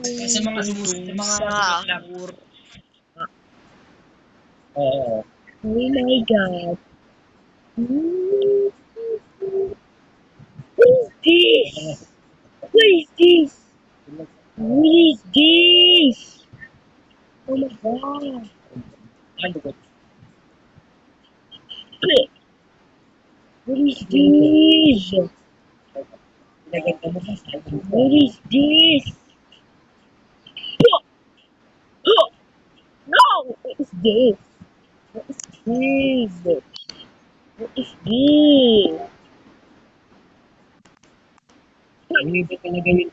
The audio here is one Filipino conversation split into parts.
Sa mga sumusunod. Oo. Oh my God. What is this? What is this? What is this? Oh my God. What is this? What is this? No! What is this? What is this? What is this? Hindi ba talaga yun?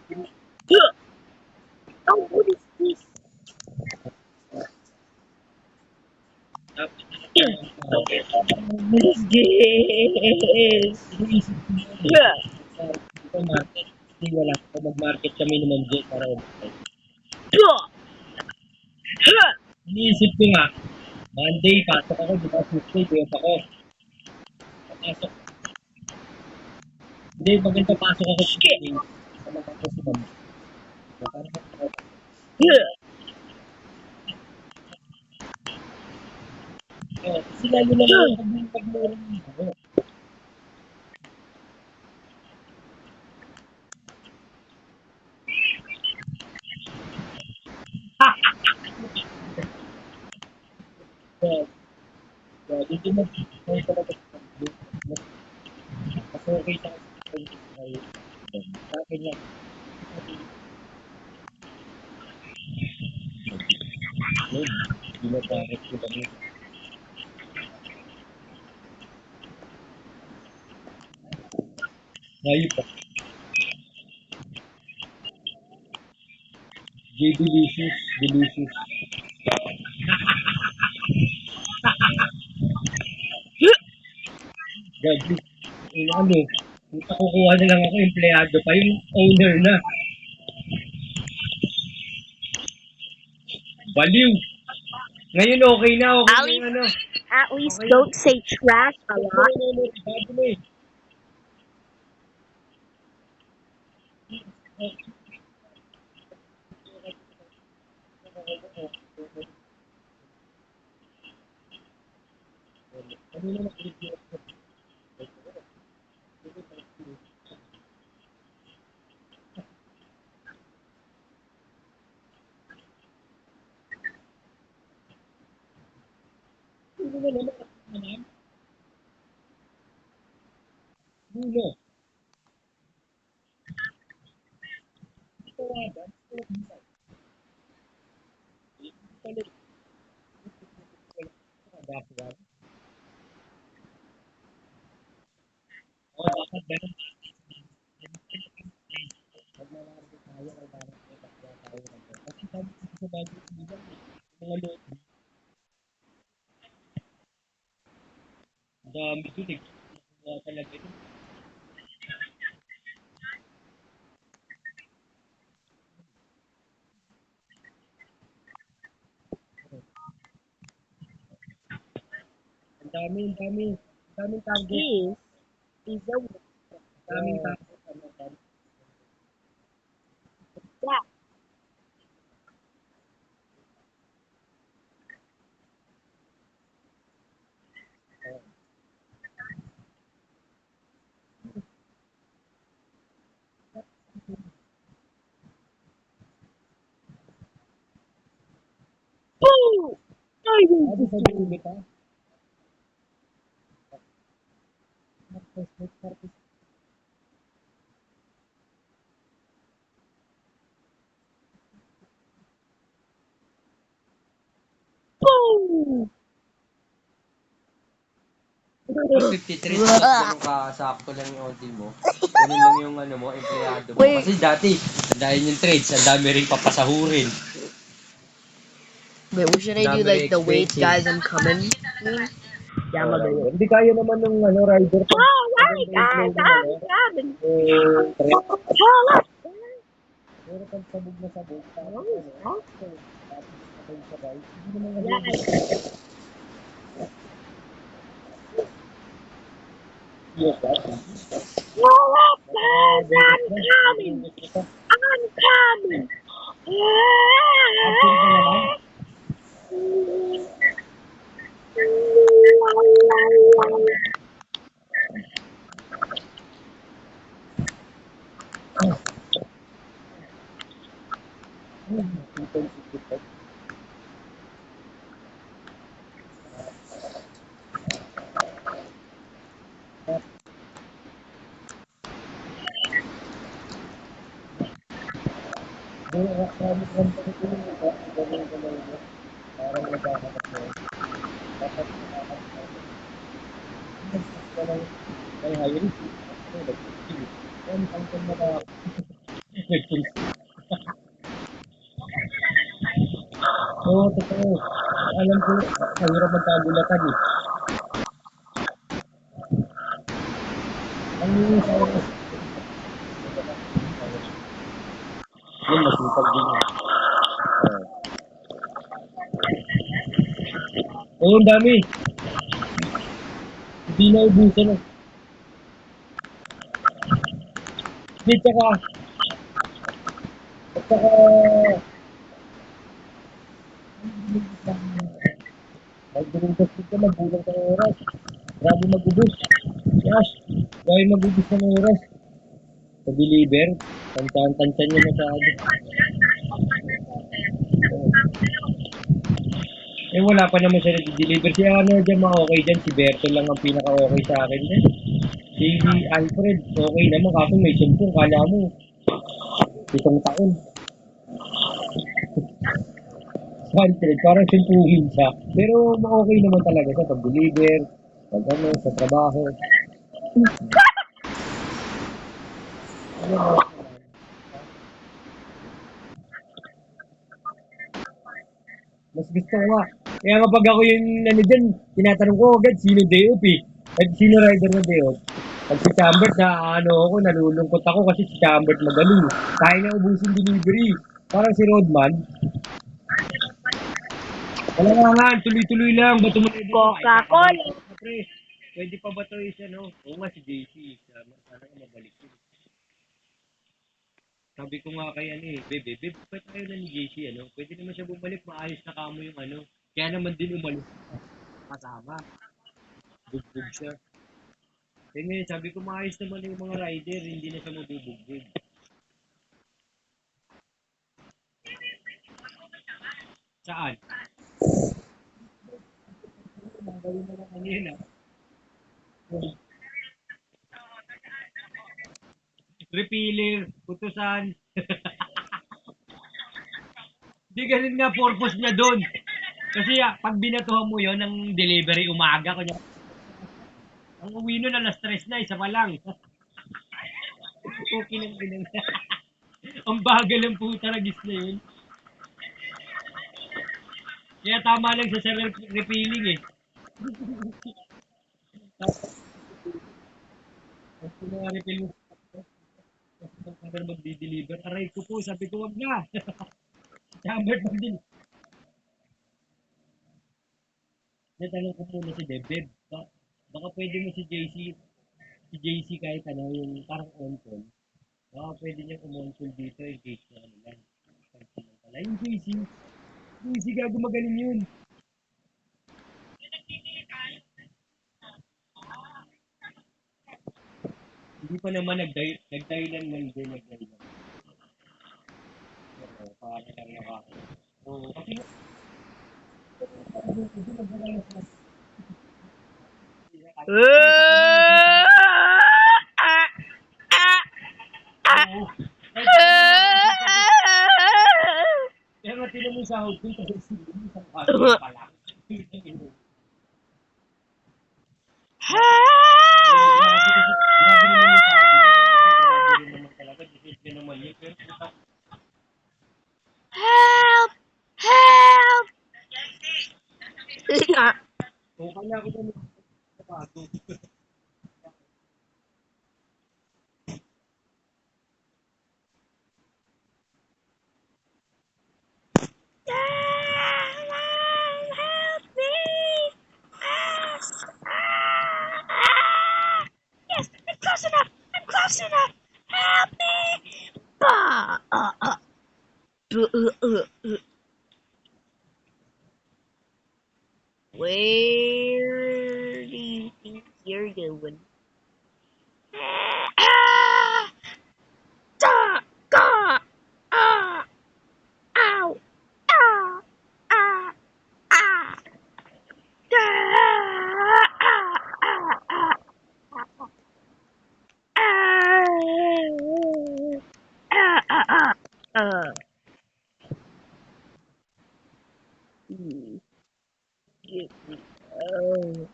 Oh, what is this? What is this? Ito market. Hindi wala. Kung mag-market kami ni Ma'am J para iniisip ko nga, Monday, pasok ako, di ba? Tuesday, day off ako. Pasok. Hindi, maganda pasok ako Tuesday. Sama ako si Ma'am. Para kasi lalo na lang pag-meron ako. Dito mo, may talaga mas okay sa akin sa akin lang. Hindi mo bakit ko kami. Ngayon pa. Delicious. Gabi. Ano, kukuha na lang ako, empleyado pa, yung owner na. Baliw. Ngayon okay na, okay na ano. At least don't say trash a lot. Gulo. Dapat ganun. Kasi sabi ko sa bago bilang, mga loob, dami ko eh. Wala talaga yun. Ang daming target. This is a Daming target. yeah. Boo! I will Sabi sa dulo ka. Boo! 53 tapos ganun ka, sakto lang yung OT mo. Ganun lang yung ano mo, empleyado mo. Wait. Kasi dati, dahil yung trades, ang dami rin papasahurin. Wait, what should I do? Like the wait, guys, I'm coming. Yeah, I'm gonna do it. Hindi kaya naman ng ano, rider. Oh, wait, guys, I'm coming. Pero pag sabog na sabog, tapos Oh, ano, okay. tapos sabay-sabay, hindi naman Yeah. yes, Whoa, guys, I'm coming. I'm coming. 2.65. Doon, kami pa rin yun. Gawin ko lang yun. Parang naghahanap na yun. Dapat nakakapagod. Nag-stop ka lang. May high risk. Ako, nag-60. Yan, tanggal na ba ako? Oo, totoo. Alam ko, mahirap magkagulatan eh. Ang sa oras. Yun, masipag din yun. Oo, ang dami. Hindi na ubusan eh. Hindi, tsaka, magdurugos dito, magbulang ng oras. Grabe magubos. Yes, grabe magubos ng oras. Sa deliver, tansyan nyo masyado. Eh, wala pa naman siya nag-deliver. Si ano dyan, okay dyan. Si Berto lang ang pinaka-okay sa akin dyan. Si Alfred, okay naman. Kaso may sumpong, kala mo. 7 taon. Si Alfred, parang sumpuhin siya. Pero okay naman talaga siya pag-deliver, pag ano, sa trabaho. Ano, mas gusto ko nga. Kaya kapag ako yung ano dyan, tinatanong ko agad sino day off eh. At sino rider na day off. Pag si Chambert na ano ako, nalulungkot ako kasi si Chambert magaling. Kaya niya ubusin delivery. Parang si Rodman. Wala nga nga, tuloy-tuloy lang. Bato mo na yung Coca-Cola. pre. Pwede pa ba ito isa, no? Oo nga, si JC. Sana nga mabalik yun. Sabi ko nga kay ano eh, bebe, ba't tayo na ni JC, ano? Pwede naman siya bumalik, maayos na kamo yung ano. Kaya naman din umalis kasama. Bugbog siya. Eh ngayon, sabi ko maayos naman yung mga rider, hindi na siya mabubugbog. Saan? Gawin mo lang kanina. Repealer, kutusan. Di ganun nga purpose niya doon. Kasi pag binatuhan mo yon ng delivery umaga, kanya, ang uwi nun alas 3 na, isa pa lang. Okay lang din. Ang bagal ng puta na gis na yun. Kaya tama lang siya sa refilling eh. Tapos kung refill mo, tapos magdi-deliver, aray ko po, sabi ko wag na. Chamber pa din. Natanong ko muna si Debeb, baka pwede mo si JC kahit ano, yung parang on-call. Baka pwede niya on-call dito in case na ano lang. Pala yung JC gago magaling yun. Hindi pa naman nagdahilan lang din, nagdahilan. Oo, para lang nakaka. Oo, kasi oo. Kahit ako man nakakasabot. Kaya nga tinan mo yung sahod ko, kasi isang kaso pa lang. Oo, grabe naman yung sabi niya. Sabi ko, grabe rin naman talaga. Deserve niya naman yun. Pero puta, Help! Help! Nga. oo, kaya ako naman sa kaso. Help me! Ah! Ah! Yes, I'm close enough! I'm close enough! Help me! Bah! Where do you think you're going? Ah! Da! Ga! Ah! Get me out.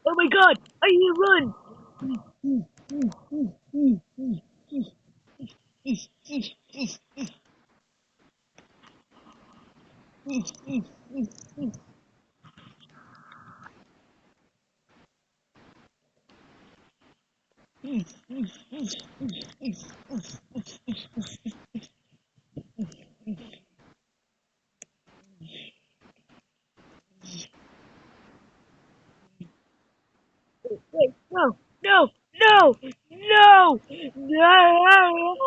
Oh my god! I hear run! Wait, no, no, no, no, no! No, no!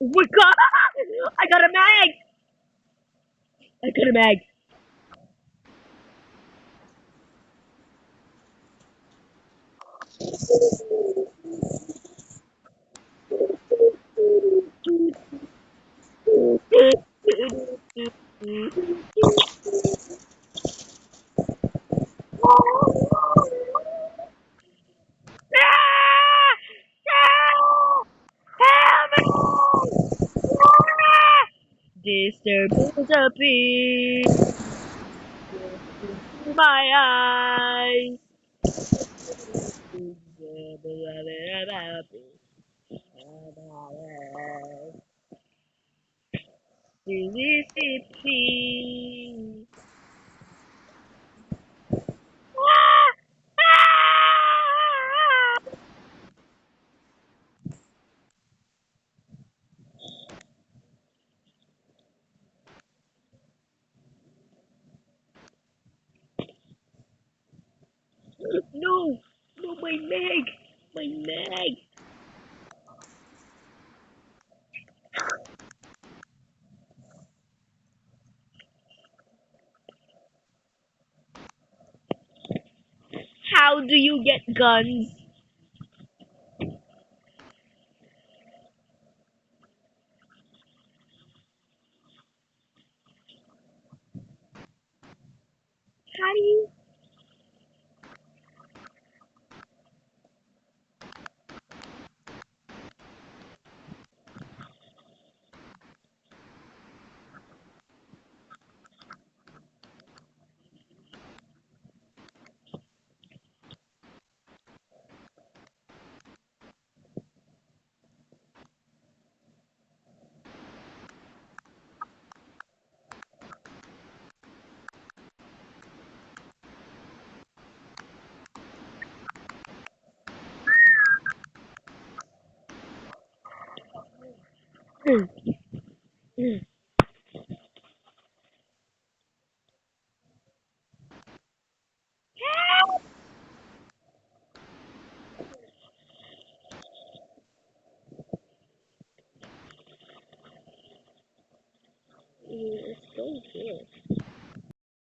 Oh my god! I got a mag! I got a mag! Disturbance appears to my eyes. Mississippi. No, no, my leg, my leg. How do you get guns? How do you?